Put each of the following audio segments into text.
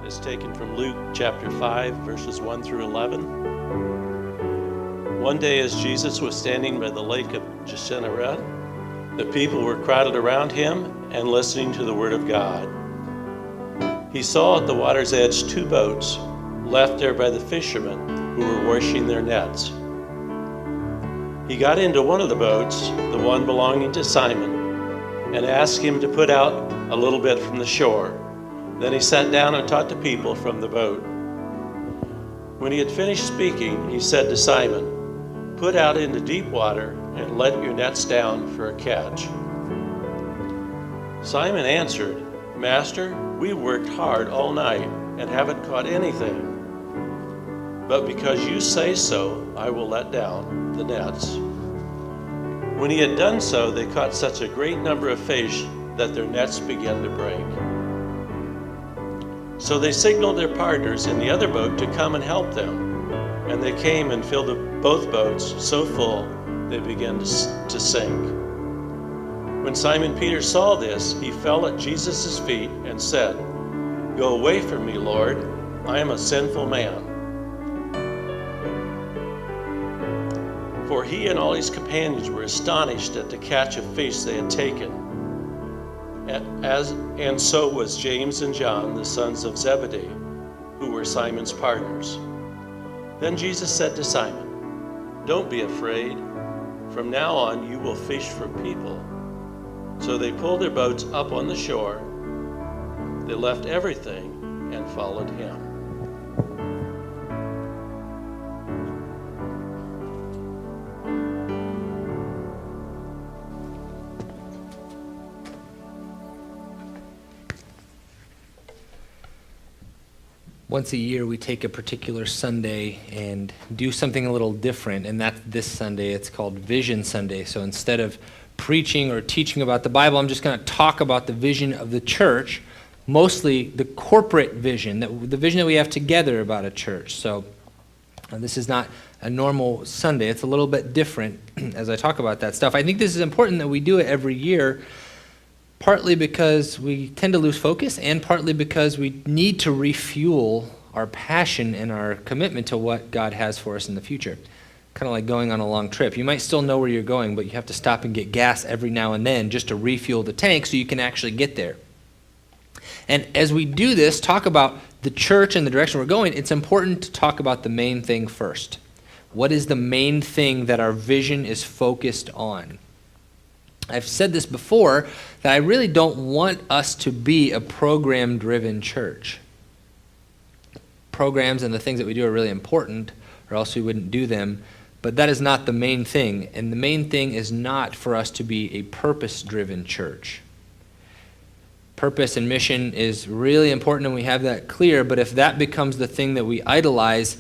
is taken from Luke chapter 5, verses 1 through 11. One day as Jesus was standing by the lake of Gennesaret, the people were crowded around him and listening to the word of God. He saw at the water's edge two boats left there by the fishermen who were washing their nets. He got into one of the boats, the one belonging to Simon, and asked him to put out a little bit from the shore. Then he sat down and taught the people from the boat. When he had finished speaking, he said to Simon, "Put out into deep water and let your nets down for a catch." Simon answered, "Master, we worked hard all night and haven't caught anything. But because you say so, I will let down the nets." When he had done so, they caught such a great number of fish that their nets began to break. So they signaled their partners in the other boat to come and help them. And they came and filled both boats so full they began to sink. When Simon Peter saw this, he fell at Jesus' feet and said, "Go away from me, Lord, I am a sinful man." For he and all his companions were astonished at the catch of fish they had taken. And so was James and John, the sons of Zebedee, who were Simon's partners. Then Jesus said to Simon, "Don't be afraid. From now on you will fish for people." So they pulled their boats up on the shore. They left everything and followed him. Once a year, we take a particular Sunday and do something a little different, and that's this Sunday. It's called Vision Sunday. So instead of preaching or teaching about the Bible, I'm just going to talk about the vision of the church, mostly the corporate vision, the vision that we have together about a church. So this is not a normal Sunday. It's a little bit different as I talk about that stuff. I think this is important that we do it every year, partly because we tend to lose focus and partly because we need to refuel our passion and our commitment to what God has for us in the future. Kind of like going on a long trip. You might still know where you're going, but you have to stop and get gas every now and then just to refuel the tank so you can actually get there. And as we do this, talk about the church and the direction we're going, it's important to talk about the main thing first. What is the main thing that our vision is focused on? I've said this before, that I really don't want us to be a program-driven church. Programs and the things that we do are really important, or else we wouldn't do them, but that is not the main thing. And the main thing is not for us to be a purpose-driven church. Purpose and mission is really important, and we have that clear, but if that becomes the thing that we idolize,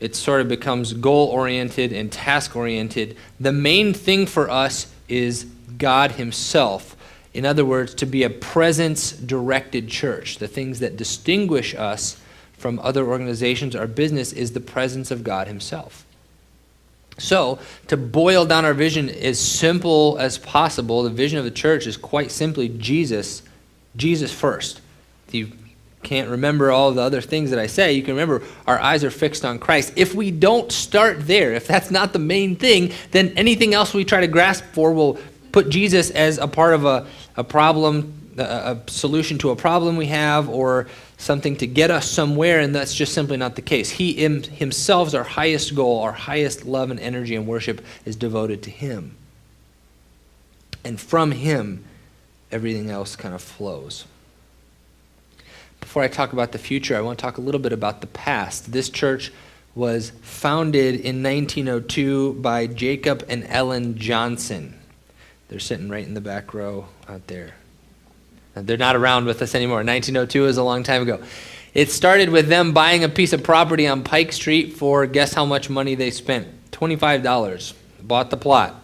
it sort of becomes goal-oriented and task-oriented. The main thing for us is God himself. In other words, to be a presence-directed church. The things that distinguish us from other organizations or business is the presence of God himself. So, to boil down our vision as simple as possible, the vision of the church is quite simply Jesus first. If you can't remember all the other things that I say, you can remember our eyes are fixed on Christ. If we don't start there, if that's not the main thing, then anything else we try to grasp for will put Jesus as a part of a problem, a solution to a problem we have, or something to get us somewhere, and that's just simply not the case. He himself is our highest goal, our highest love and energy and worship is devoted to him. And from him, everything else kind of flows. Before I talk about the future, I want to talk a little bit about the past. This church was founded in 1902 by Jacob and Ellen Johnson. They're sitting right in the back row out there. They're not around with us anymore. 1902 is a long time ago. It started with them buying a piece of property on Pike Street for, guess how much money they spent? $25. Bought the plot.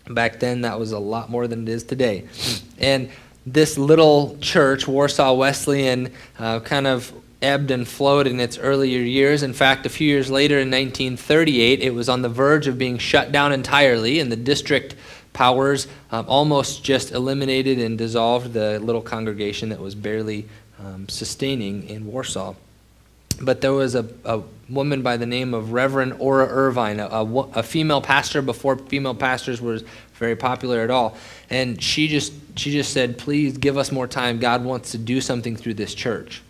Back then, that was a lot more than it is today. And this little church, Warsaw Wesleyan, kind of ebbed and flowed in its earlier years. In fact, a few years later in 1938, it was on the verge of being shut down entirely, and the district powers almost just eliminated and dissolved the little congregation that was barely sustaining in Warsaw. But there was a woman by the name of Reverend Ora Irvine, a female pastor before female pastors were very popular at all. And she just said, please give us more time. God wants to do something through this church.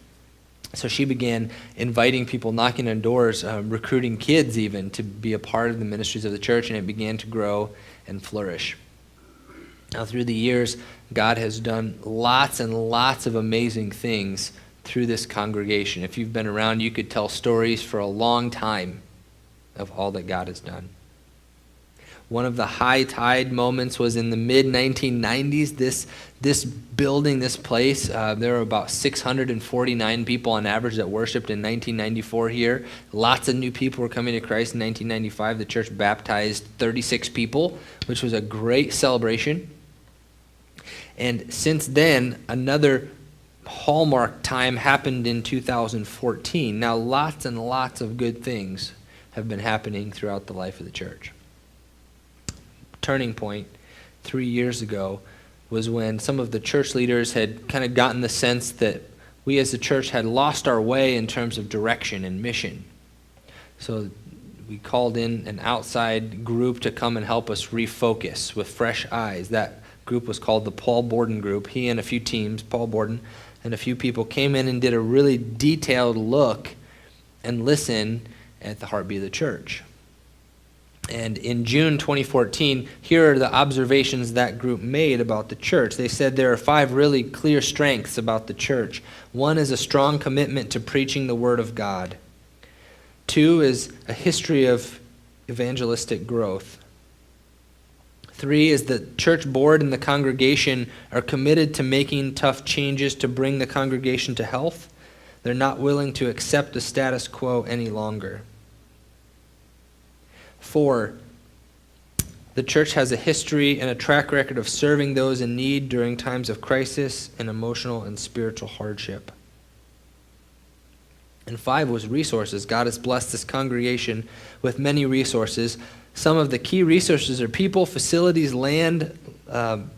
So she began inviting people, knocking on doors, recruiting kids even to be a part of the ministries of the church, and it began to grow and flourish. Now through the years, God has done lots and lots of amazing things through this congregation. If you've been around, you could tell stories for a long time of all that God has done. One of the high tide moments was in the mid-1990s. This building, this place, there were about 649 people on average that worshiped in 1994 here. Lots of new people were coming to Christ in 1995. The church baptized 36 people, which was a great celebration. And since then, another hallmark time happened in 2014. Now, lots and lots of good things have been happening throughout the life of the church. Turning point 3 years ago was when some of the church leaders had kind of gotten the sense that we as a church had lost our way in terms of direction and mission. So we called in an outside group to come and help us refocus with fresh eyes. That group was called the Paul Borden Group. He and a few teams, Paul Borden and a few people, came in and did a really detailed look and listen at the heartbeat of the church. And in June 2014, here are the observations that group made about the church. They said there are 5 really clear strengths about the church. 1 is a strong commitment to preaching the Word of God. 2 is a history of evangelistic growth. 3 is the church board and the congregation are committed to making tough changes to bring the congregation to health. They're not willing to accept the status quo any longer. 4, the church has a history and a track record of serving those in need during times of crisis and emotional and spiritual hardship. And 5 was resources. God has blessed this congregation with many resources. Some of the key resources are people, facilities, land, and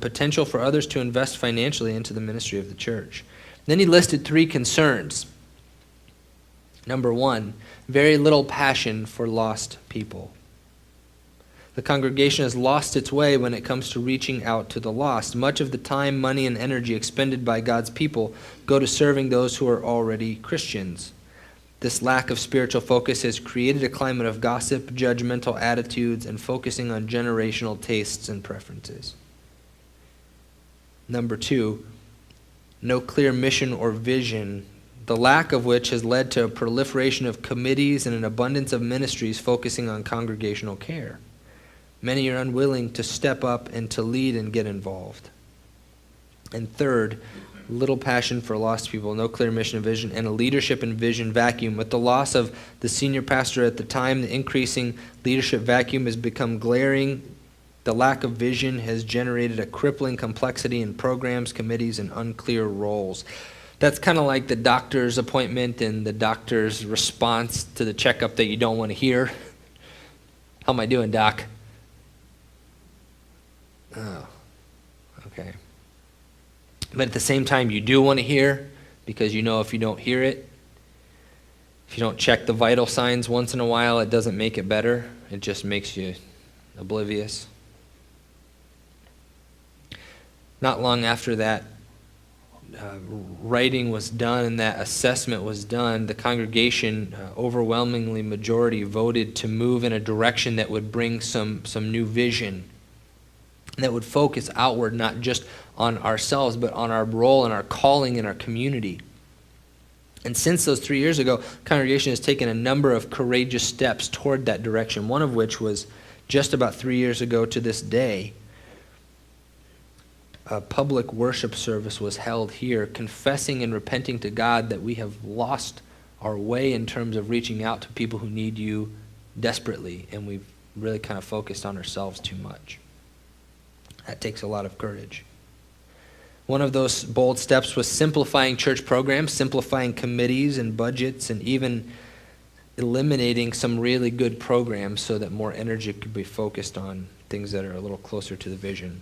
potential for others to invest financially into the ministry of the church. Then he listed 3 concerns. Number 1, very little passion for lost people. The congregation has lost its way when it comes to reaching out to the lost. Much of the time, money, and energy expended by God's people go to serving those who are already Christians. This lack of spiritual focus has created a climate of gossip, judgmental attitudes, and focusing on generational tastes and preferences. Number 2, no clear mission or vision, the lack of which has led to a proliferation of committees and an abundance of ministries focusing on congregational care. Many are unwilling to step up and to lead and get involved. And 3rd, little passion for lost people, no clear mission and vision, and a leadership and vision vacuum. With the loss of the senior pastor at the time, the increasing leadership vacuum has become glaring. The lack of vision has generated a crippling complexity in programs, committees, and unclear roles. That's kind of like the doctor's appointment and the doctor's response to the checkup that you don't want to hear. How am I doing, doc? Oh, okay. But at the same time, you do want to hear, because you know if you don't hear it, if you don't check the vital signs once in a while, it doesn't make it better. It just makes you oblivious. Not long after that writing was done and that assessment was done, the congregation, overwhelmingly majority, voted to move in a direction that would bring some new vision, that would focus outward, not just on ourselves, but on our role and our calling in our community. And since those 3 years ago, the congregation has taken a number of courageous steps toward that direction, one of which was just about 3 years ago to this day. A public worship service was held here, confessing and repenting to God that we have lost our way in terms of reaching out to people who need you desperately, and we've really kind of focused on ourselves too much. That takes a lot of courage. One of those bold steps was simplifying church programs, simplifying committees and budgets, and even eliminating some really good programs so that more energy could be focused on things that are a little closer to the vision.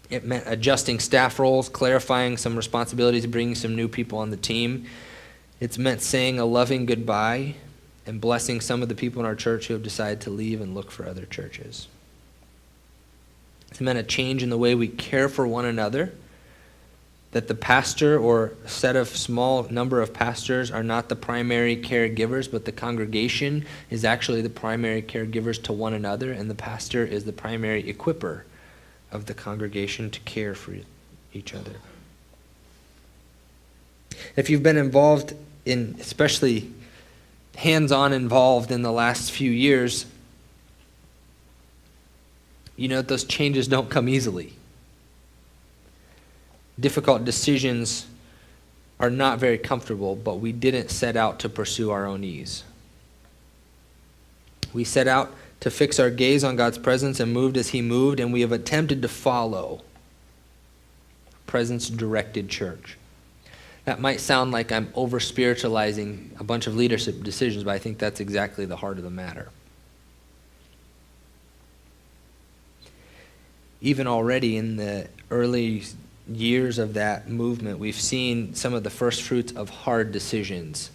It meant adjusting staff roles, clarifying some responsibilities, bringing some new people on the team. It's meant saying a loving goodbye and blessing some of the people in our church who have decided to leave and look for other churches. It's meant a change in the way we care for one another, that the pastor or a set of small number of pastors are not the primary caregivers, but the congregation is actually the primary caregivers to one another, and the pastor is the primary equipper of the congregation to care for each other. If you've been involved in, especially hands-on involved in the last few years, you know that those changes don't come easily. Difficult decisions are not very comfortable, but we didn't set out to pursue our own ease. We set out to fix our gaze on God's presence and moved as he moved, and we have attempted to follow a presence-directed church. That might sound like I'm over-spiritualizing a bunch of leadership decisions, but I think that's exactly the heart of the matter. Even already in the early years of that movement, we've seen some of the first fruits of hard decisions,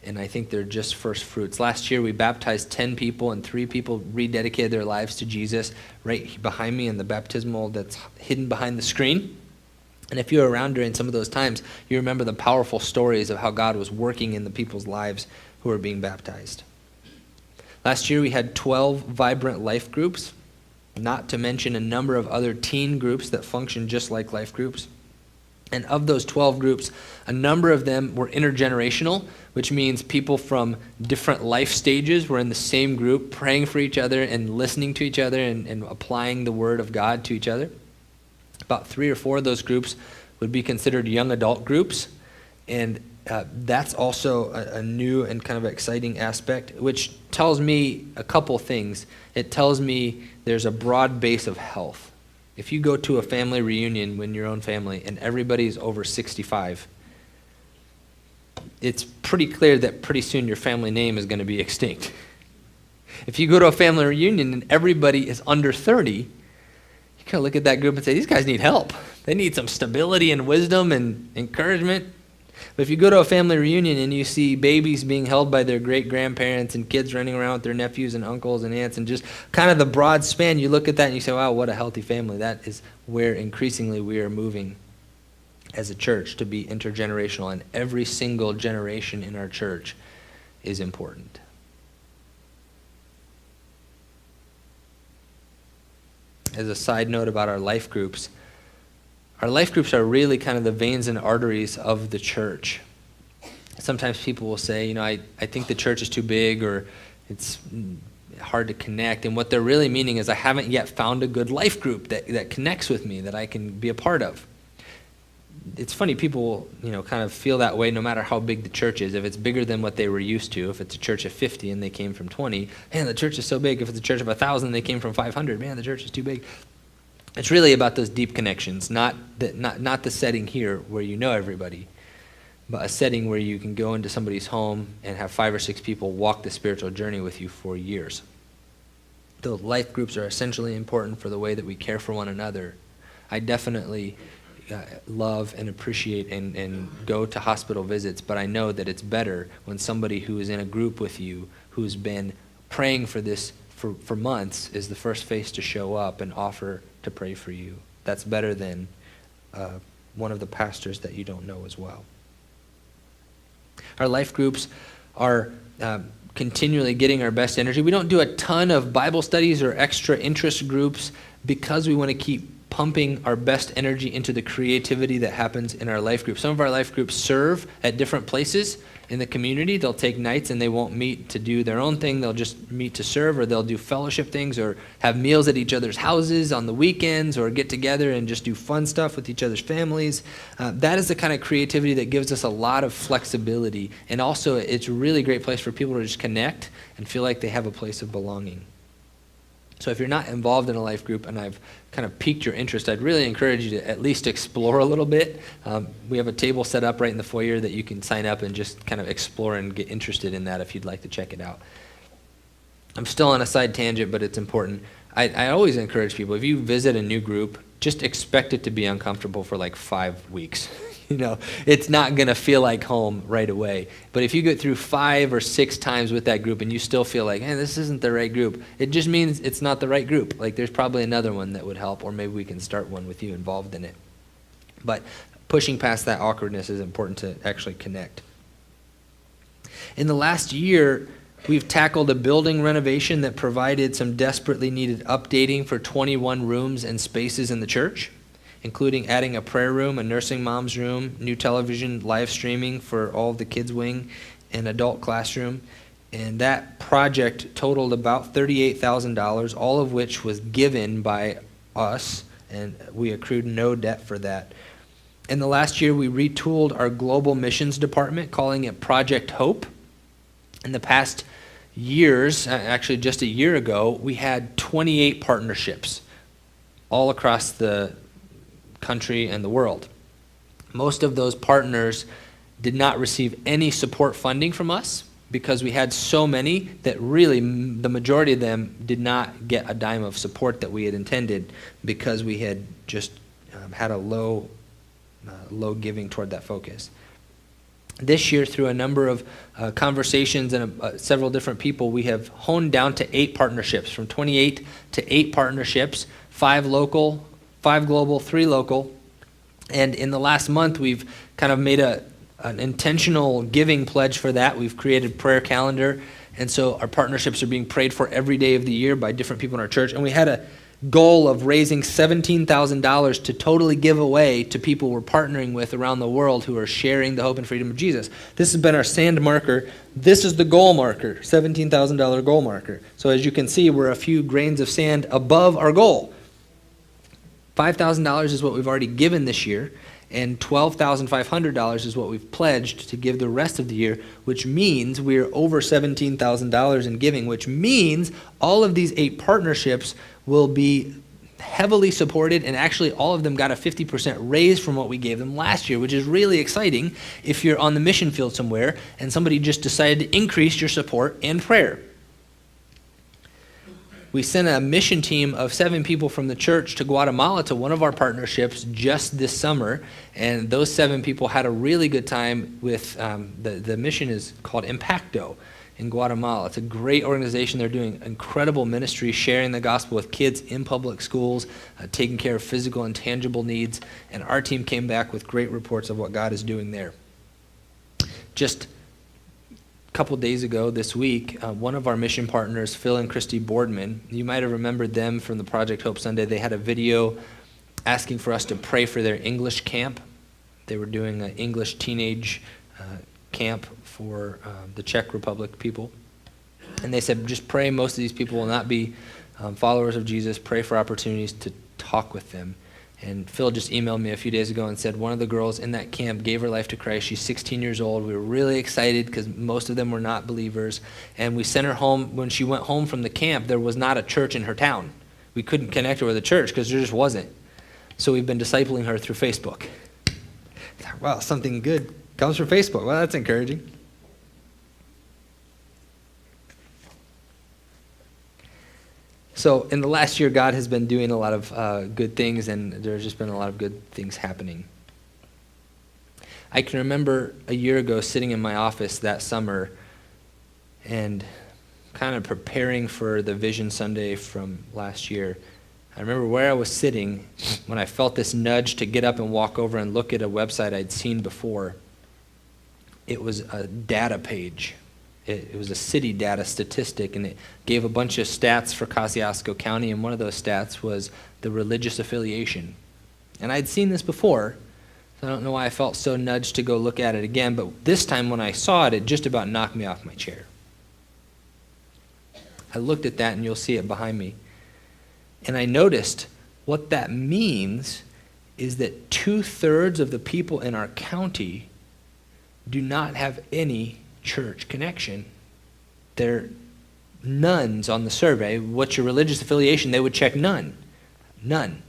and I think they're just first fruits. Last year, we baptized 10 people, and 3 people rededicated their lives to Jesus right behind me in the baptismal that's hidden behind the screen. And if you're around during some of those times, you remember the powerful stories of how God was working in the people's lives who were being baptized. Last year, we had 12 vibrant life groups, not to mention a number of other teen groups that function just like life groups. And of those 12 groups, a number of them were intergenerational, which means people from different life stages were in the same group, praying for each other and listening to each other and applying the word of God to each other. About 3 or 4 of those groups would be considered young adult groups, and that's also a new and kind of exciting aspect, which tells me a couple things. It tells me there's a broad base of health. If you go to a family reunion when your own family and everybody's over 65, it's pretty clear that pretty soon your family name is going to be extinct. If you go to a family reunion and everybody is under 30, you kind of look at that group and say, these guys need help. They need some stability and wisdom and encouragement. But if you go to a family reunion and you see babies being held by their great-grandparents and kids running around with their nephews and uncles and aunts and just kind of the broad span, you look at that and you say, wow, what a healthy family. That is where increasingly we are moving as a church to be intergenerational, and every single generation in our church is important. As a side note about our life groups are really kind of the veins and arteries of the church. Sometimes people will say, I think the church is too big, or it's hard to connect. And what they're really meaning is I haven't yet found a good life group that connects with me, that I can be a part of. It's funny, people will, kind of feel that way no matter how big the church is. If it's bigger than what they were used to, if it's a church of 50 and they came from 20, man, the church is so big. If it's a church of 1,000 and they came from 500, man, the church is too big. It's really about those deep connections, not the setting here where you know everybody, but a setting where you can go into somebody's home and have 5 or 6 people walk the spiritual journey with you for years. The life groups are essentially important for the way that we care for one another. I definitely love and appreciate and go to hospital visits, but I know that it's better when somebody who is in a group with you, who's been praying for this for months, is the first face to show up and offer to pray for you. That's better than one of the pastors that you don't know as well. Our life groups are continually getting our best energy. We don't do a ton of Bible studies or extra interest groups because we want to keep pumping our best energy into the creativity that happens in our life groups. Some of our life groups serve at different places in the community. They'll take nights and they won't meet to do their own thing. They'll just meet to serve, or they'll do fellowship things, or have meals at each other's houses on the weekends, or get together and just do fun stuff with each other's families. That is the kind of creativity that gives us a lot of flexibility. And also, it's a really great place for people to just connect and feel like they have a place of belonging. So if you're not involved in a life group and I've kind of piqued your interest, I'd really encourage you to at least explore a little bit. We have a table set up right in the foyer that you can sign up and just kind of explore and get interested in that if you'd like to check it out. I'm still on a side tangent, but it's important. I always encourage people, if you visit a new group, just expect it to be uncomfortable for like 5 weeks. It's not going to feel like home right away. But if you get through 5 or 6 times with that group and you still feel like, hey, this isn't the right group, it just means it's not the right group. Like there's probably another one that would help, or maybe we can start one with you involved in it. But pushing past that awkwardness is important to actually connect. In the last year, we've tackled a building renovation that provided some desperately needed updating for 21 rooms and spaces in the church, including adding a prayer room, a nursing mom's room, new television, live streaming for all of the kids' wing, and adult classroom. And that project totaled about $38,000, all of which was given by us, and we accrued no debt for that. In the last year, we retooled our global missions department, calling it Project Hope. In the past years, actually just a year ago, we had 28 partnerships all across the country and the world. Most of those partners did not receive any support funding from us because we had so many that really the majority of them did not get a dime of support that we had intended because we had just had a low giving toward that focus. This year, through a number of conversations and several different people, we have honed down to 8 partnerships, from 28 to 8 partnerships, 5 local, 5 global, 3 local. And in the last month, we've kind of made an intentional giving pledge for that. We've created a prayer calendar. And so our partnerships are being prayed for every day of the year by different people in our church. And we had a goal of raising $17,000 to totally give away to people we're partnering with around the world who are sharing the hope and freedom of Jesus. This has been our sand marker. This is the goal marker, $17,000 goal marker. So as you can see, we're a few grains of sand above our goal. $5,000 is what we've already given this year, and $12,500 is what we've pledged to give the rest of the year, which means we're over $17,000 in giving, which means all of these 8 partnerships will be heavily supported, and actually all of them got a 50% raise from what we gave them last year, which is really exciting if you're on the mission field somewhere and somebody just decided to increase your support and prayer. We sent a mission team of 7 people from the church to Guatemala to one of our partnerships just this summer, and those 7 people had a really good time with, the mission is called Impacto in Guatemala. It's a great organization. They're doing incredible ministry, sharing the gospel with kids in public schools, taking care of physical and tangible needs, and our team came back with great reports of what God is doing there. Just couple days ago this week, one of our mission partners, Phil and Christy Boardman, you might have remembered them from the Project Hope Sunday. They had a video asking for us to pray for their English camp. They were doing an English teenage camp for the Czech Republic people. And they said, just pray. Most of these people will not be followers of Jesus. Pray for opportunities to talk with them. And Phil just emailed me a few days ago and said one of the girls in that camp gave her life to Christ. She's 16 years old. We were really excited because most of them were not believers. And we sent her home. When she went home from the camp, there was not a church in her town. We couldn't connect her with a church because there just wasn't. So we've been discipling her through Facebook. Wow, something good comes from Facebook. Well, that's encouraging. So in the last year, God has been doing a lot of good things, and there's just been a lot of good things happening. I can remember a year ago sitting in my office that summer and kind of preparing for the Vision Sunday from last year. I remember where I was sitting when I felt this nudge to get up and walk over and look at a website I'd seen before. It was a data page. It was a city data statistic, and it gave a bunch of stats for Kosciuszko County, and one of those stats was the religious affiliation. And I'd seen this before, so I don't know why I felt so nudged to go look at it again, but this time when I saw it, it just about knocked me off my chair. I looked at that, and you'll see it behind me, and I noticed what that means is that 2/3 of the people in our county do not have any church connection. They're nones on the survey. What's your religious affiliation? They would check none. None.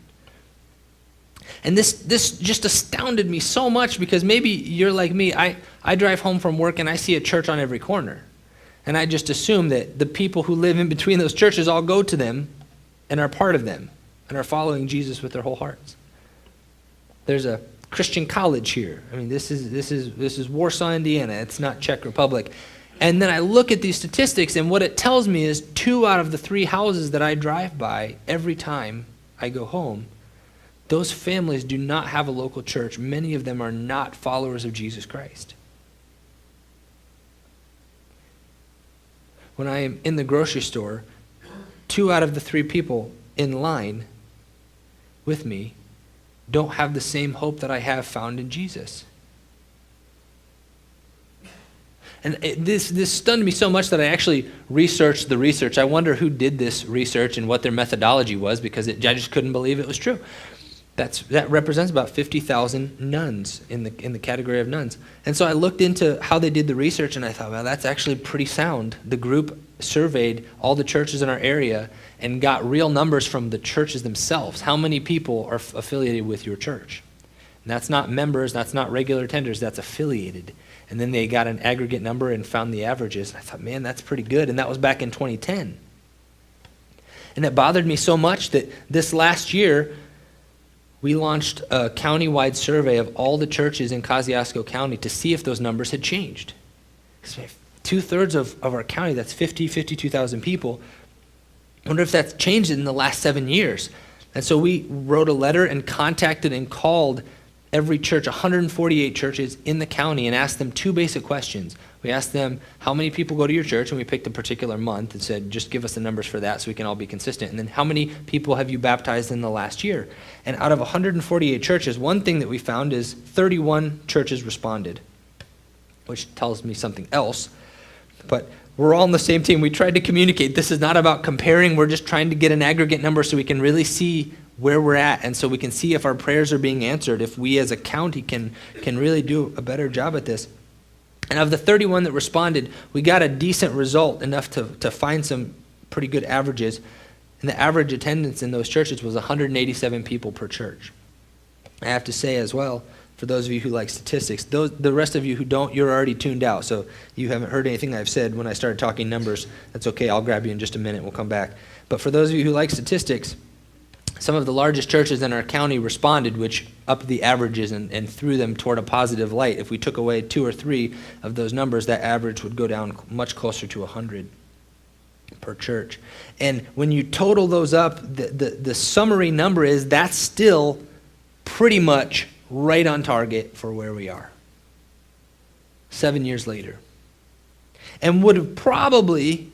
And this just astounded me so much because maybe you're like me. I drive home from work and I see a church on every corner. And I just assume that the people who live in between those churches all go to them and are part of them and are following Jesus with their whole hearts. There's a Christian college here. I mean, this is Warsaw, Indiana. It's not Czech Republic. And then I look at these statistics, and what it tells me is 2 out of the 3 houses that I drive by every time I go home, those families do not have a local church. Many of them are not followers of Jesus Christ. When I am in the grocery store, 2 out of the 3 people in line with me don't have the same hope that I have found in Jesus. And this stunned me so much that I actually researched the research. I wonder who did this research and what their methodology was, because I just couldn't believe it was true. That represents about 50,000 nuns in the category of nuns. And so I looked into how they did the research, and I thought, well, that's actually pretty sound. The group surveyed all the churches in our area and got real numbers from the churches themselves. How many people are affiliated with your church? And that's not members, that's not regular attenders, that's affiliated. And then they got an aggregate number and found the averages. And I thought, man, that's pretty good. And that was back in 2010. And it bothered me so much that this last year, we launched a countywide survey of all the churches in Kosciuszko County to see if those numbers had changed. 2/3 of our county, that's 52,000 people. I wonder if that's changed in the last 7 years. And so we wrote a letter and contacted and called every church, 148 churches in the county, and asked them 2 basic questions. We asked them, how many people go to your church? And we picked a particular month and said, just give us the numbers for that so we can all be consistent. And then, how many people have you baptized in the last year? And out of 148 churches, one thing that we found is 31 churches responded, which tells me something else. But we're all on the same team. We tried to communicate. This is not about comparing. We're just trying to get an aggregate number so we can really see where we're at, and so we can see if our prayers are being answered, if we as a county can really do a better job at this. And of the 31 that responded, we got a decent result, enough to find some pretty good averages. And the average attendance in those churches was 187 people per church. I have to say as well, for those of you who like statistics, the rest of you who don't, you're already tuned out. So you haven't heard anything I've said when I started talking numbers. That's okay. I'll grab you in just a minute. We'll come back. But for those of you who like statistics, some of the largest churches in our county responded, which upped the averages and threw them toward a positive light. If we took away 2 or 3 of those numbers, that average would go down much closer to 100 per church. And when you total those up, the summary number is that's still pretty much right on target for where we are 7 years later. And would have probably,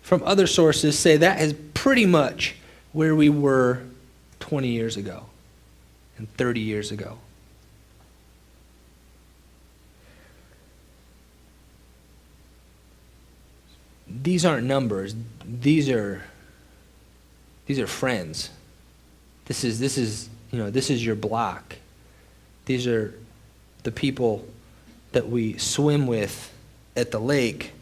from other sources, say that is pretty much where we were 20 years ago and 30 years ago. These aren't numbers. These are friends. This is your block. These are the people that we swim with at the lake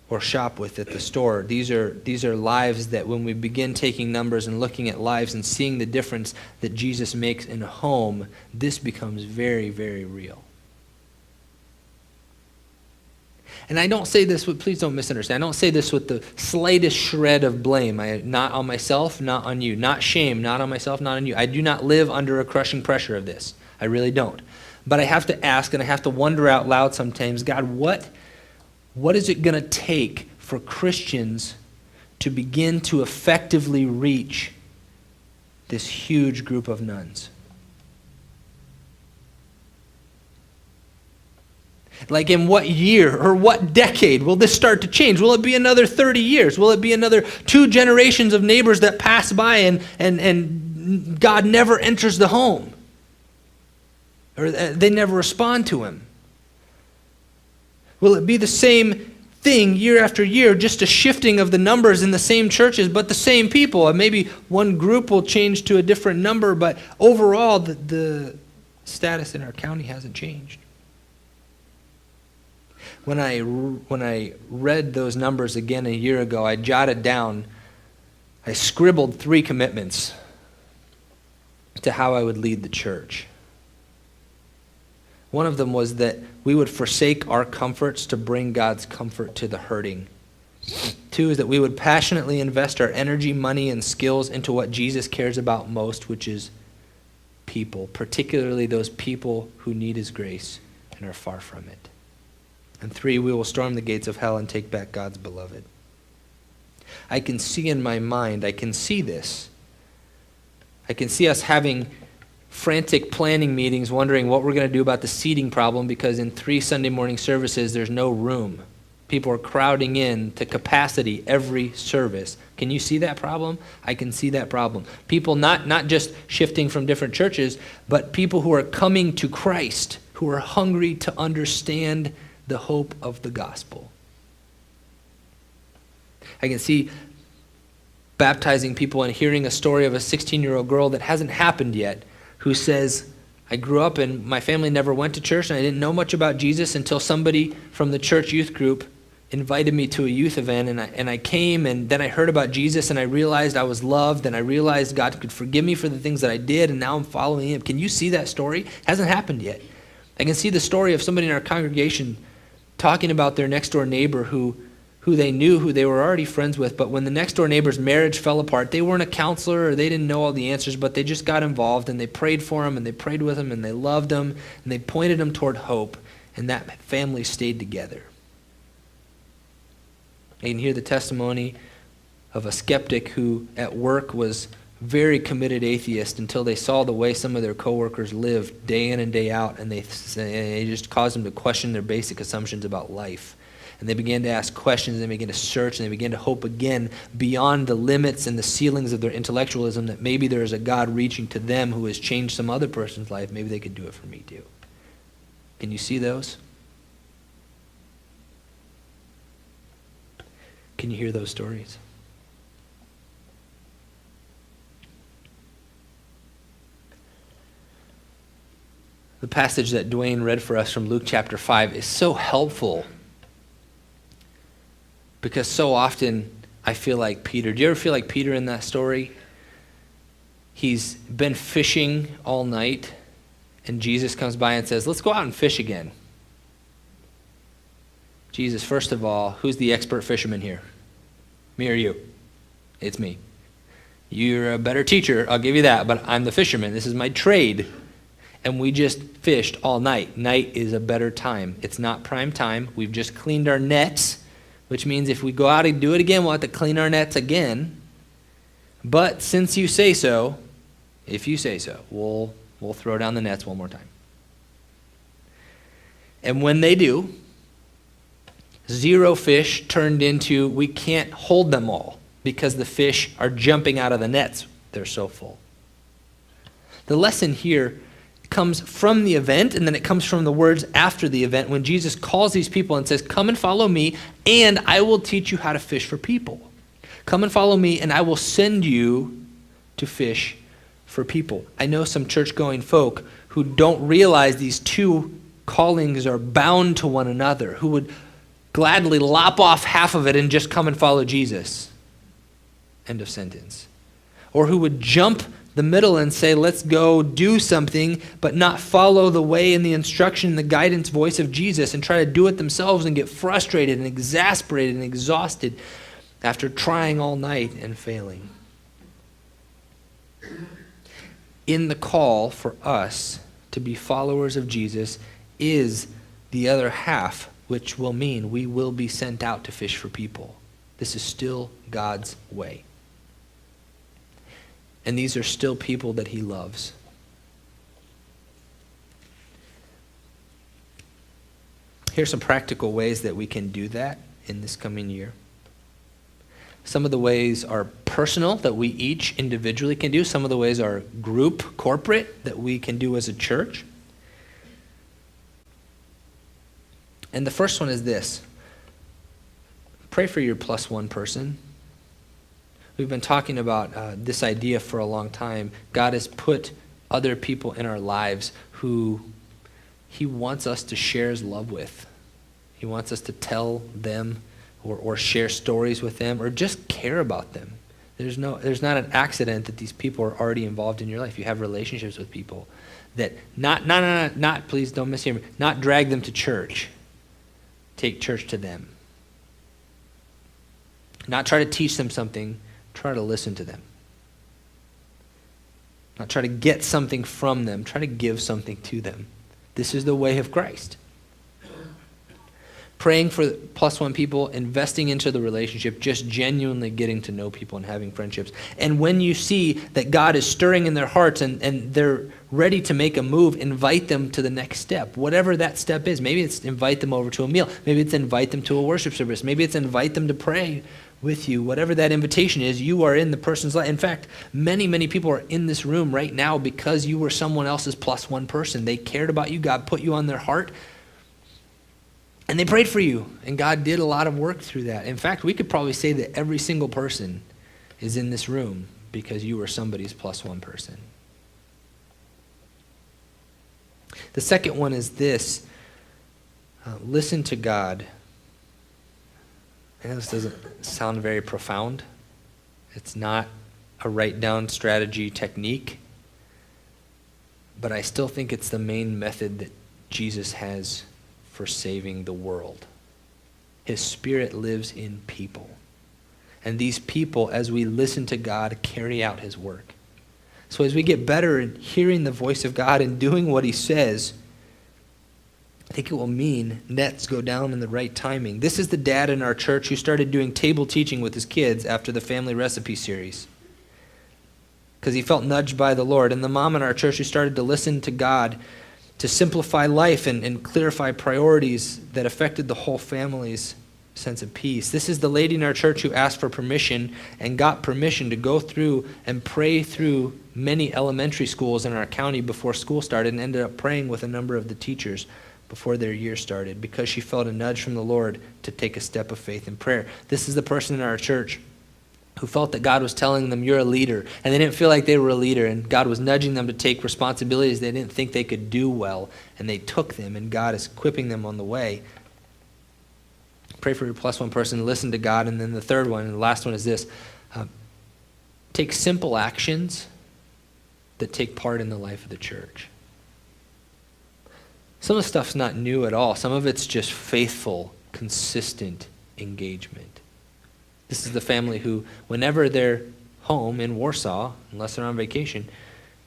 or shop with at the store. These are lives that, when we begin taking numbers and looking at lives and seeing the difference that Jesus makes in a home, this becomes very, very real. And I don't say this with, please don't misunderstand, I don't say this with the slightest shred of blame. Not on myself, not on you. Not shame, not on myself, not on you. I do not live under a crushing pressure of this. I really don't. But I have to ask, and I have to wonder out loud sometimes, God, what is it going to take for Christians to begin to effectively reach this huge group of nuns? Like, in what year or what decade will this start to change? Will it be another 30 years? Will it be another 2 generations of neighbors that pass by and God never enters the home? Or they never respond to him? Will it be the same thing year after year, just a shifting of the numbers in the same churches, but the same people? And maybe one group will change to a different number, but overall the status in our county hasn't changed. When I read those numbers again a year ago, I jotted down, I scribbled 3 commitments to how I would lead the church. One of them was that we would forsake our comforts to bring God's comfort to the hurting, Two is that we would passionately invest our energy, money, and skills into what Jesus cares about most, which is people, particularly those people who need his grace and are far from it. And three, we will storm the gates of hell and take back God's beloved. I can see in my mind, I can see this. I can see us having frantic planning meetings, wondering what we're going to do about the seating problem, because in 3 Sunday morning services, there's no room. People are crowding in to capacity every service. Can you see that problem? I can see that problem. People not just shifting from different churches, but people who are coming to Christ, who are hungry to understand the hope of the gospel. I can see baptizing people and hearing a story of a 16-year-old girl that hasn't happened yet, who says, I grew up and my family never went to church and I didn't know much about Jesus until somebody from the church youth group invited me to a youth event, and I came, and then I heard about Jesus, and I realized I was loved, and I realized God could forgive me for the things that I did, and now I'm following him. Can you see that story? Hasn't happened yet. I can see the story of somebody in our congregation talking about their next door neighbor who they knew, who they were already friends with, but when the next door neighbor's marriage fell apart, they weren't a counselor or they didn't know all the answers, but they just got involved, and they prayed for him, and they prayed with him, and they loved him, and they pointed him toward hope, and that family stayed together. You can hear the testimony of a skeptic who at work was very committed atheist until they saw the way some of their coworkers lived day in and day out, and they just caused them to question their basic assumptions about life. And they began to ask questions, and they began to search, and they began to hope again beyond the limits and the ceilings of their intellectualism that maybe there is a God reaching to them who has changed some other person's life. Maybe they could do it for me too. Can you see those? Can you hear those stories? The passage that Dwayne read for us from Luke chapter 5 is so helpful because so often I feel like Peter. Do you ever feel like Peter in that story? He's been fishing all night, and Jesus comes by and says, let's go out and fish again. Jesus, first of all, who's the expert fisherman here? Me or you? It's me. You're a better teacher, I'll give you that, but I'm the fisherman. This is my trade. And we just fished all night. Night is a better time. It's not prime time. We've just cleaned our nets, which means if we go out and do it again, we'll have to clean our nets again. But since you say so, if you say so, we'll throw down the nets one more time. And when they do, 0 fish turned into, we can't hold them all because the fish are jumping out of the nets. They're so full. The lesson here comes from the event, and then it comes from the words after the event when Jesus calls these people and says, come and follow me, and I will teach you how to fish for people. Come and follow me, and I will send you to fish for people. I know some church-going folk who don't realize these two callings are bound to one another, who would gladly lop off half of it and just come and follow Jesus. End of sentence. Or who would jump the middle and say, let's go do something, but not follow the way and the instruction, the guidance voice of Jesus, and try to do it themselves and get frustrated and exasperated and exhausted after trying all night and failing. In the call for us to be followers of Jesus is the other half, which will mean we will be sent out to fish for people. This is still God's way. And these are still people that he loves. Here's some practical ways that we can do that in this coming year. Some of the ways are personal, that we each individually can do. Some of the ways are group, corporate, that we can do as a church. And the first one is this. Pray for your +1 person. We've been talking about this idea for a long time. God has put other people in our lives who he wants us to share his love with. He wants us to tell them or share stories with them or just care about them. There's not an accident that these people are already involved in your life. You have relationships with people that not please don't mishear me, not drag them to church. Take church to them. Not try to teach them something, try to listen to them. Not try to get something from them, try to give something to them. This is the way of Christ. Praying for plus one people, investing into the relationship, just genuinely getting to know people and having friendships. And when you see that God is stirring in their hearts and they're ready to make a move, invite them to the next step, whatever that step is. Maybe it's invite them over to a meal. Maybe it's invite them to a worship service. Maybe it's invite them to pray with you. Whatever that invitation is, you are in the person's life. In fact, many, many people are in this room right now because you were someone else's plus one person. They cared about you. God put you on their heart. And they prayed for you, and God did a lot of work through that. In fact, we could probably say that every single person is in this room because you were somebody's plus one person. The second one is this. Listen to God. I know this doesn't sound very profound. It's not a write-down strategy technique, but I still think it's the main method that Jesus has for saving the world. His Spirit lives in people. And these people, as we listen to God, carry out his work. So as we get better in hearing the voice of God and doing what he says, I think it will mean nets go down in the right timing. This is the dad in our church who started doing table teaching with his kids after the family recipe series, because he felt nudged by the Lord. And the mom in our church who started to listen to God to simplify life and clarify priorities that affected the whole family's sense of peace. This is the lady in our church who asked for permission and got permission to go through and pray through many elementary schools in our county before school started, and ended up praying with a number of the teachers before their year started because she felt a nudge from the Lord to take a step of faith in prayer. This is the person in our church who felt that God was telling them, you're a leader, and they didn't feel like they were a leader, and God was nudging them to take responsibilities they didn't think they could do well, and they took them, and God is equipping them on the way. Pray for your plus one person, listen to God. And then the third one, and the last one is this. Take simple actions that take part in the life of the church. Some of the stuff's not new at all. Some of it's just faithful, consistent engagement. This is the family who, whenever they're home in Warsaw, unless they're on vacation,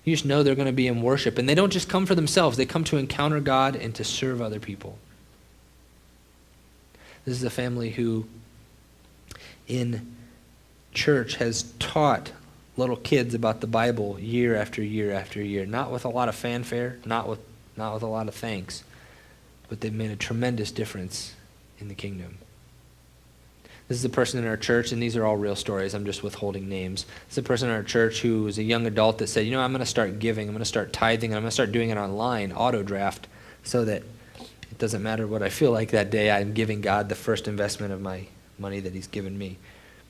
you just know they're going to be in worship. And they don't just come for themselves. They come to encounter God and to serve other people. This is a family who, in church, has taught little kids about the Bible year after year after year. Not with a lot of fanfare, not with a lot of thanks, but they've made a tremendous difference in the kingdom. This is a person in our church, and these are all real stories. I'm just withholding names. This is a person in our church who was a young adult that said, I'm going to start giving. I'm going to start tithing. I'm going to start doing it online, auto draft, so that it doesn't matter what I feel like that day. I'm giving God the first investment of my money that he's given me.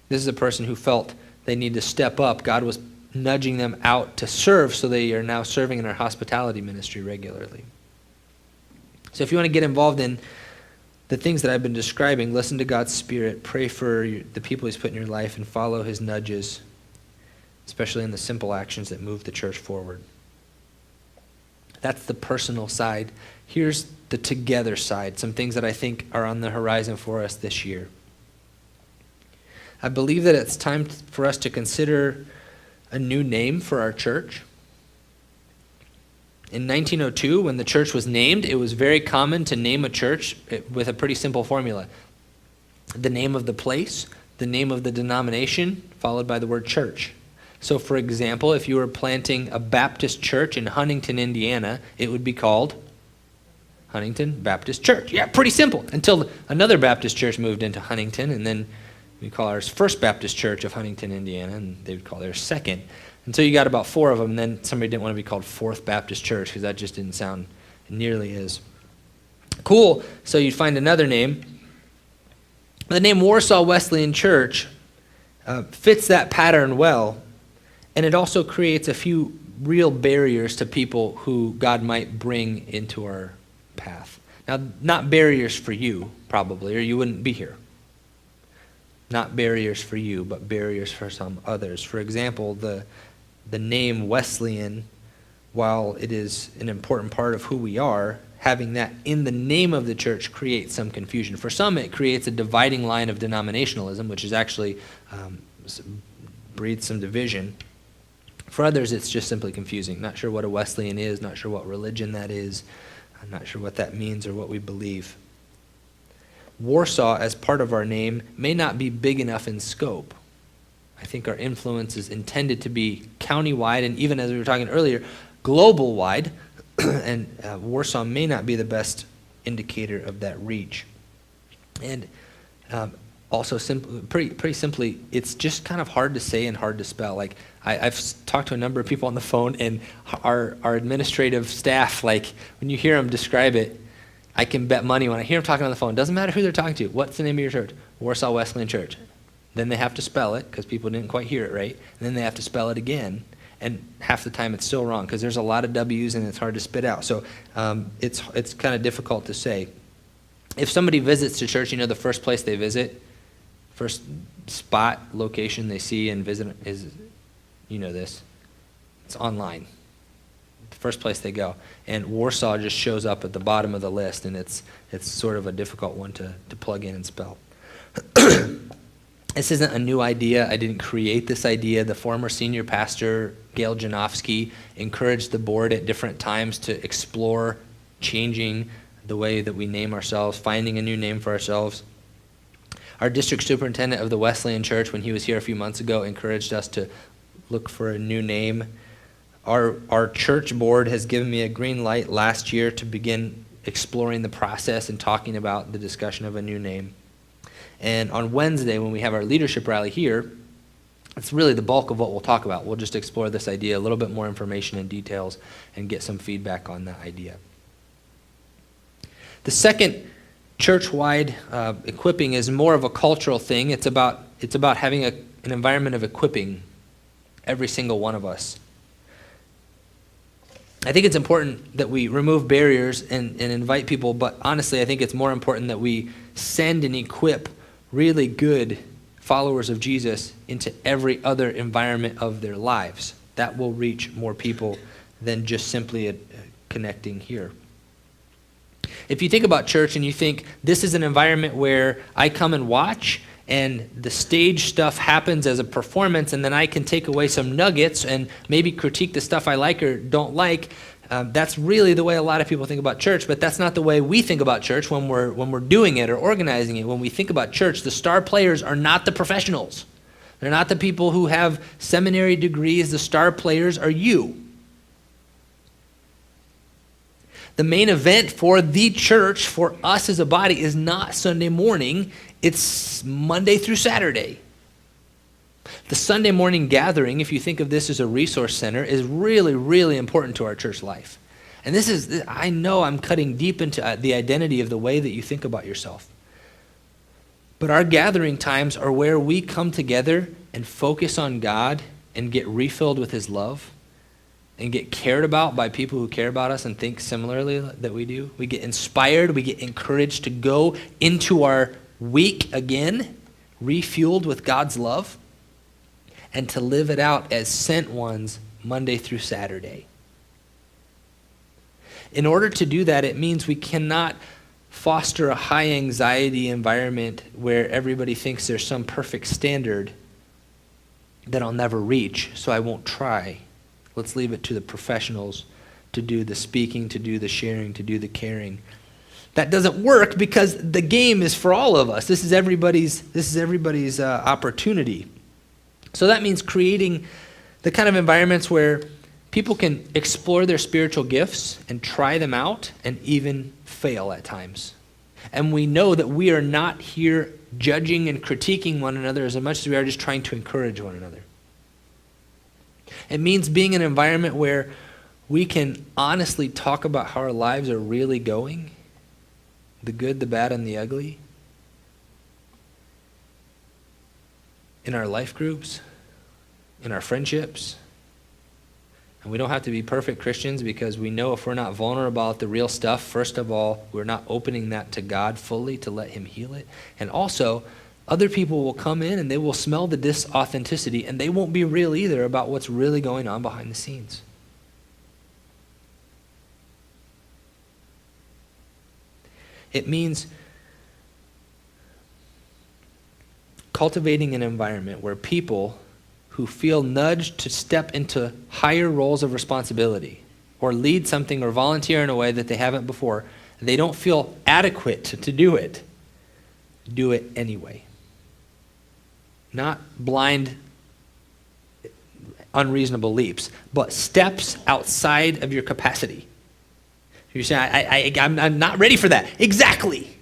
This is a person who felt they need to step up. God was nudging them out to serve, so they are now serving in our hospitality ministry regularly. So if you want to get involved in the things that I've been describing, listen to God's Spirit, pray for the people he's put in your life, and follow his nudges, especially in the simple actions that move the church forward. That's the personal side. Here's the together side, some things that I think are on the horizon for us this year. I believe that it's time for us to consider a new name for our church. In 1902, when the church was named, it was very common to name a church with a pretty simple formula. The name of the place, the name of the denomination, followed by the word church. So, for example, if you were planting a Baptist church in Huntington, Indiana, it would be called Huntington Baptist Church. Yeah, pretty simple. Until another Baptist church moved into Huntington, and then we call ours First Baptist Church of Huntington, Indiana, and they would call theirs Second. Until you got about 4 of them, then somebody didn't want to be called Fourth Baptist Church because that just didn't sound nearly as cool. So you'd find another name. The name Warsaw Wesleyan Church fits that pattern well, and it also creates a few real barriers to people who God might bring into our path. Now, not barriers for you, probably, or you wouldn't be here. Not barriers for you, but barriers for some others. For example, the name Wesleyan, while it is an important part of who we are, having that in the name of the church creates some confusion. For some, it creates a dividing line of denominationalism, which is actually breeds some division. For others, it's just simply confusing. Not sure what a Wesleyan is, not sure what religion that is. I'm not sure what that means or what we believe. Warsaw, as part of our name, may not be big enough in scope. I think our influence is intended to be countywide, and even as we were talking earlier, global wide, and Warsaw may not be the best indicator of that reach. And also, pretty simply, it's just kind of hard to say and hard to spell. Like I've talked to a number of people on the phone, and our administrative staff, like when you hear them describe it, I can bet money when I hear them talking on the phone. Doesn't matter who they're talking to. What's the name of your church? Warsaw Wesleyan Church. Then they have to spell it because people didn't quite hear it right. And then they have to spell it again. And half the time it's still wrong because there's a lot of W's and it's hard to spit out. So it's kind of difficult to say. If somebody visits the church, the first place they visit, first spot, location they see and visit is, this, it's online. The first place they go. And Warsaw just shows up at the bottom of the list, and it's sort of a difficult one to plug in and spell. This isn't a new idea. I didn't create this idea. The former senior pastor, Gail Janofsky, encouraged the board at different times to explore changing the way that we name ourselves, finding a new name for ourselves. Our district superintendent of the Wesleyan Church, when he was here a few months ago, encouraged us to look for a new name. Our church board has given me a green light last year to begin exploring the process and talking about the discussion of a new name. And on Wednesday, when we have our leadership rally here, it's really the bulk of what we'll talk about. We'll just explore this idea, a little bit more information and details, and get some feedback on that idea. The second church-wide equipping is more of a cultural thing. It's about having an environment of equipping every single one of us. I think it's important that we remove barriers and invite people, but honestly, I think it's more important that we send and equip really good followers of Jesus into every other environment of their lives. That will reach more people than just simply connecting here. If you think about church and you think this is an environment where I come and watch and the stage stuff happens as a performance and then I can take away some nuggets and maybe critique the stuff I like or don't like, that's really the way a lot of people think about church, but that's not the way we think about church when we're doing it or organizing it. When we think about church, the star players are not the professionals. They're not the people who have seminary degrees. The star players are you. The main event for the church, for us as a body, is not Sunday morning. It's Monday through Saturday. The Sunday morning gathering, if you think of this as a resource center, is really, really important to our church life. And I know I'm cutting deep into the identity of the way that you think about yourself. But our gathering times are where we come together and focus on God and get refilled with His love and get cared about by people who care about us and think similarly that we do. We get inspired, we get encouraged to go into our week again, refueled with God's love, and to live it out as sent ones Monday through Saturday. In order to do that, it means we cannot foster a high anxiety environment where everybody thinks there's some perfect standard that I'll never reach, so I won't try. Let's leave it to the professionals to do the speaking, to do the sharing, to do the caring. That doesn't work because the game is for all of us. This is everybody's opportunity. So that means creating the kind of environments where people can explore their spiritual gifts and try them out and even fail at times. And we know that we are not here judging and critiquing one another as much as we are just trying to encourage one another. It means being an environment where we can honestly talk about how our lives are really going, the good, the bad, and the ugly, in our life groups, in our friendships. And we don't have to be perfect Christians because we know if we're not vulnerable about the real stuff, first of all, we're not opening that to God fully to let Him heal it. And also, other people will come in and they will smell the disauthenticity and they won't be real either about what's really going on behind the scenes. It means cultivating an environment where people who feel nudged to step into higher roles of responsibility or lead something or volunteer in a way that they haven't before, they don't feel adequate to do it anyway. Not blind, unreasonable leaps, but steps outside of your capacity. You say, I'm not ready for that. Exactly.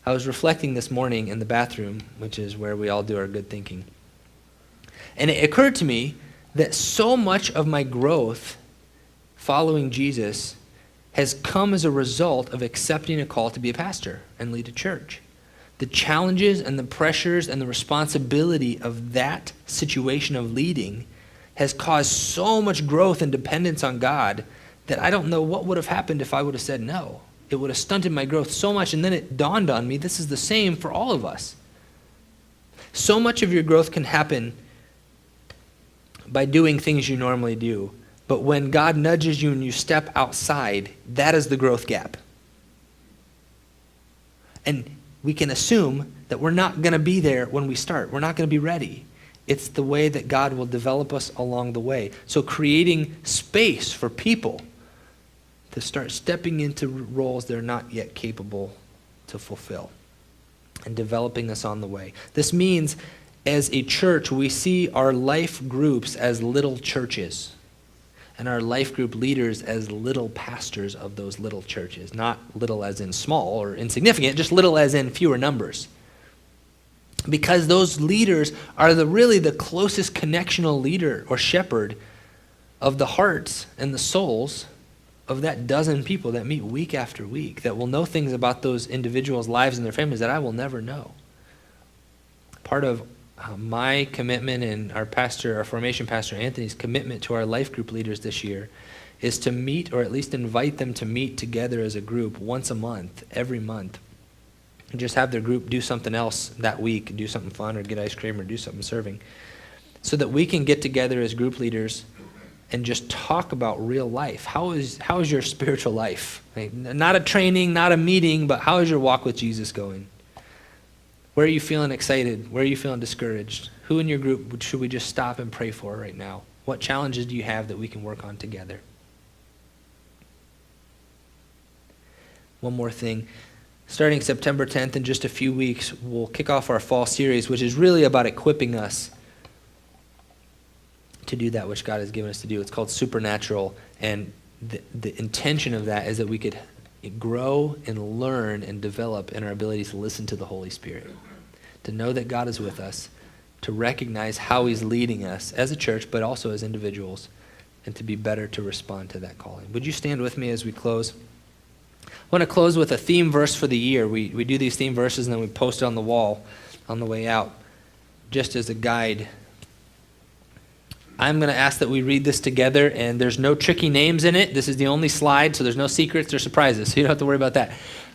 I was reflecting this morning in the bathroom, which is where we all do our good thinking. And it occurred to me that so much of my growth following Jesus has come as a result of accepting a call to be a pastor and lead a church. The challenges and the pressures and the responsibility of that situation of leading has caused so much growth and dependence on God that I don't know what would have happened if I would have said no. It would have stunted my growth so much, and then it dawned on me this is the same for all of us. So much of your growth can happen by doing things you normally do, but when God nudges you and you step outside, that is the growth gap. And we can assume that we're not going to be there when we start. We're not going to be ready. It's the way that God will develop us along the way. So creating space for people to start stepping into roles they're not yet capable to fulfill and developing us on the way. This means as a church, we see our life groups as little churches and our life group leaders as little pastors of those little churches. Not little as in small or insignificant, just little as in fewer numbers. Because those leaders are really the closest connectional leader or shepherd of the hearts and the souls of that dozen people that meet week after week, that will know things about those individuals' lives and their families that I will never know. Part of my commitment and our formation pastor Anthony's commitment to our life group leaders this year is to meet, or at least invite them to meet together as a group once a month, every month, and just have their group do something else that week, do something fun or get ice cream or do something serving, so that we can get together as group leaders and just talk about real life. How is your spiritual life? Like, not a training, not a meeting, but how is your walk with Jesus going? Where are you feeling excited? Where are you feeling discouraged? Who in your group should we just stop and pray for right now? What challenges do you have that we can work on together? One more thing. Starting September 10th, in just a few weeks, we'll kick off our fall series, which is really about equipping us to do that which God has given us to do. It's called Supernatural, and the intention of that is that we could grow and learn and develop in our ability to listen to the Holy Spirit, to know that God is with us, to recognize how he's leading us as a church, but also as individuals, and to be better to respond to that calling. Would you stand with me as we close? I want to close with a theme verse for the year. We do these theme verses and then we post it on the wall on the way out, just as a guide. I'm going to ask that we read this together, and there's no tricky names in it. This is the only slide, so there's no secrets or surprises, so you don't have to worry about that.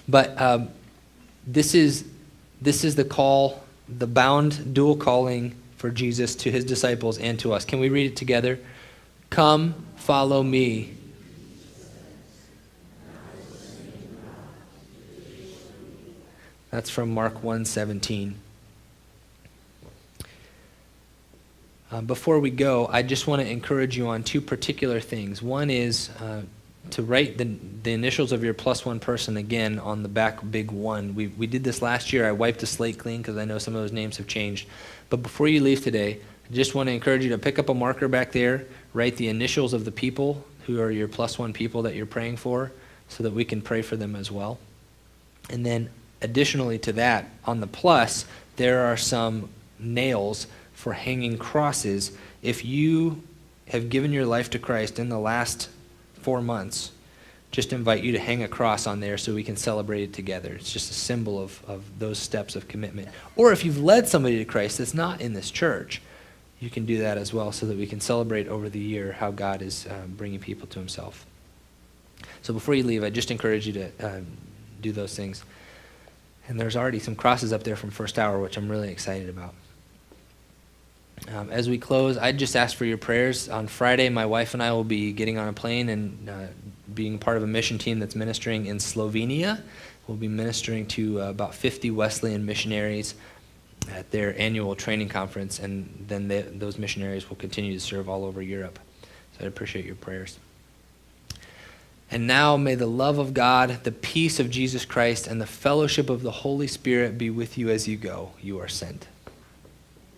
But this is the call, the bound dual calling for Jesus to his disciples and to us. Can we read it together? Come, follow me. That's from Mark 1:17. Before we go, I just want to encourage you on two particular things. One is to write the initials of your +1 person again on the back big one. We did this last year. I wiped the slate clean because I know some of those names have changed. But before you leave today, I just want to encourage you to pick up a marker back there, write the initials of the people who are your +1 people that you're praying for, so that we can pray for them as well. And then additionally to that, on the plus, there are some nails for hanging crosses. If you have given your life to Christ in the last 4 months, just invite you to hang a cross on there so we can celebrate it together. It's just a symbol of those steps of commitment. Or if you've led somebody to Christ that's not in this church, you can do that as well, so that we can celebrate over the year how God is bringing people to himself. So before you leave, I just encourage you to do those things. And there's already some crosses up there from First Hour, which I'm really excited about. As we close, I'd just ask for your prayers. On Friday, my wife and I will be getting on a plane and being part of a mission team that's ministering in Slovenia. We'll be ministering to about 50 Wesleyan missionaries at their annual training conference, and then those missionaries will continue to serve all over Europe. So I appreciate your prayers. And now may the love of God, the peace of Jesus Christ, and the fellowship of the Holy Spirit be with you as you go. You are sent.